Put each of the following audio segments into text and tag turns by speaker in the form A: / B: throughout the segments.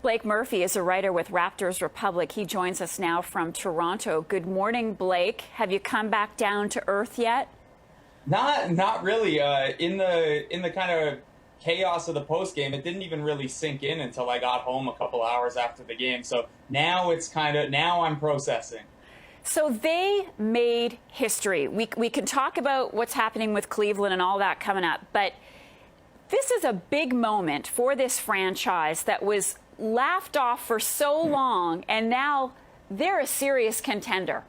A: Blake Murphy is a writer with Raptors Republic. He joins us now from Toronto. Good morning, Blake. Have you come back down to earth yet?
B: Not really. In the kind of chaos of the post game, it didn't even really sink in until I got home a couple hours after the game. So now now I'm processing.
A: So they made history. We can talk about what's happening with Cleveland and all that coming up, but this is a big moment for this franchise that was laughed off for so long, and now they're a serious contender.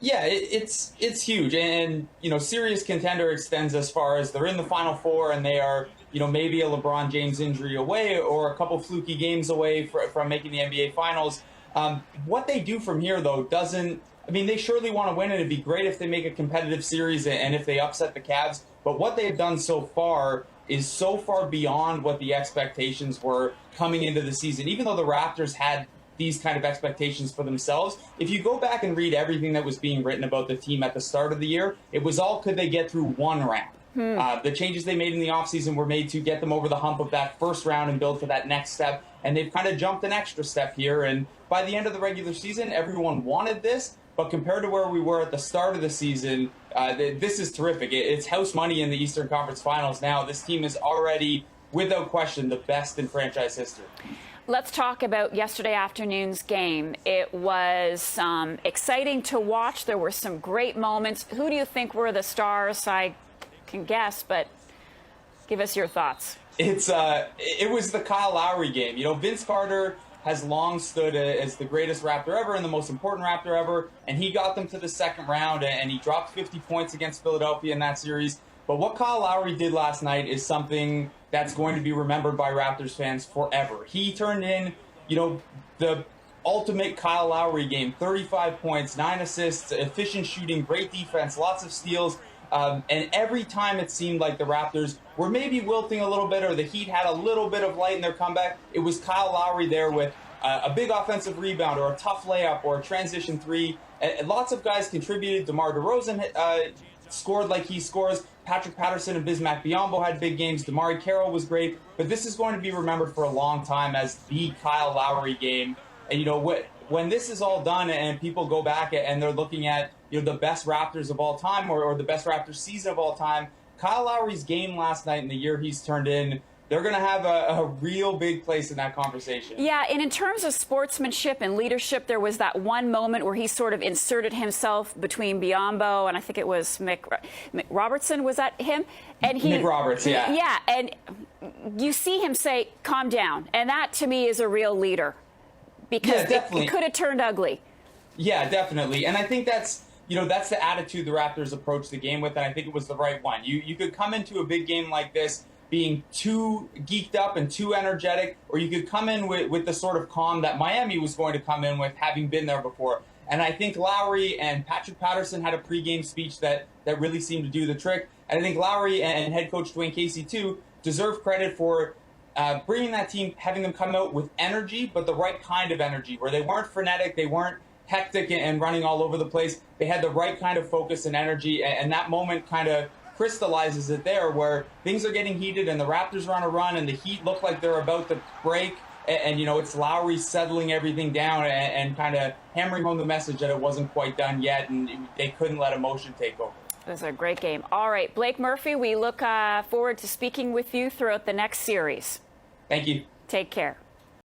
B: Yeah, it's huge, and serious contender extends as far as they're in the Final Four, and they are maybe a LeBron James injury away or a couple fluky games away from making the NBA Finals. What they do from here, though, they surely want to win, and it'd be great if they make a competitive series and if they upset the Cavs. But what they've done so far is so far beyond what the expectations were coming into the season. Even though the Raptors had these kind of expectations for themselves, if you go back and read everything that was being written about the team at the start of the year, it was all could they get through one round. The changes they made in the offseason were made to get them over the hump of that first round and build for that next step. And they've kind of jumped an extra step here. And by the end of the regular season, everyone wanted this. But compared to where we were at the start of the season, this is terrific. It's house money in the Eastern Conference Finals now. This team is already, without question, the best in franchise history.
A: Let's talk about yesterday afternoon's game. It was exciting to watch. There were some great moments. Who do you think were the stars? I can guess, but give us your thoughts.
B: It was the Kyle Lowry game. Vince Carter has long stood as the greatest Raptor ever and the most important Raptor ever, and he got them to the second round, and he dropped 50 points against Philadelphia in that series. But what Kyle Lowry did last night is something that's going to be remembered by Raptors fans forever. He turned in, the ultimate Kyle Lowry game, 35 points, 9 assists, efficient shooting, great defense, lots of steals. And every time it seemed like the Raptors were maybe wilting a little bit or the Heat had a little bit of light in their comeback, it was Kyle Lowry there with a big offensive rebound or a tough layup or a transition three. And lots of guys contributed. DeMar DeRozan scored like he scores. Patrick Patterson and Bismack Biyombo had big games. DeMar Carroll was great. But this is going to be remembered for a long time as the Kyle Lowry game. And, when this is all done and people go back and they're looking at the best Raptors of all time or the best Raptors season of all time, Kyle Lowry's game last night and the year he's turned in, they're going to have a real big place in that conversation.
A: Yeah, and in terms of sportsmanship and leadership, there was that one moment where he sort of inserted himself between Biyombo and I think it was Mick Robertson. Was that him? And
B: Mick Roberts, yeah.
A: Yeah, and you see him say, calm down. And that, to me, is a real leader. Because it could have turned ugly. Yeah,
B: definitely. And I think that's the attitude the Raptors approached the game with, and I think it was the right one. You could come into a big game like this being too geeked up and too energetic, or you could come in with the sort of calm that Miami was going to come in with, having been there before. And I think Lowry and Patrick Patterson had a pregame speech that really seemed to do the trick. And I think Lowry and head coach Dwayne Casey, too, deserve credit for bringing that team, having them come out with energy, but the right kind of energy, where they weren't frenetic, they weren't hectic and running all over the place. They had the right kind of focus and energy, and that moment kind of crystallizes it there, where things are getting heated and the Raptors are on a run and the Heat look like they're about to break, and it's Lowry settling everything down and kind of hammering home the message that it wasn't quite done yet, and they couldn't let emotion take over.
A: It was a great game. All right, Blake Murphy, we look forward to speaking with you throughout the next series.
B: Thank you.
A: Take care.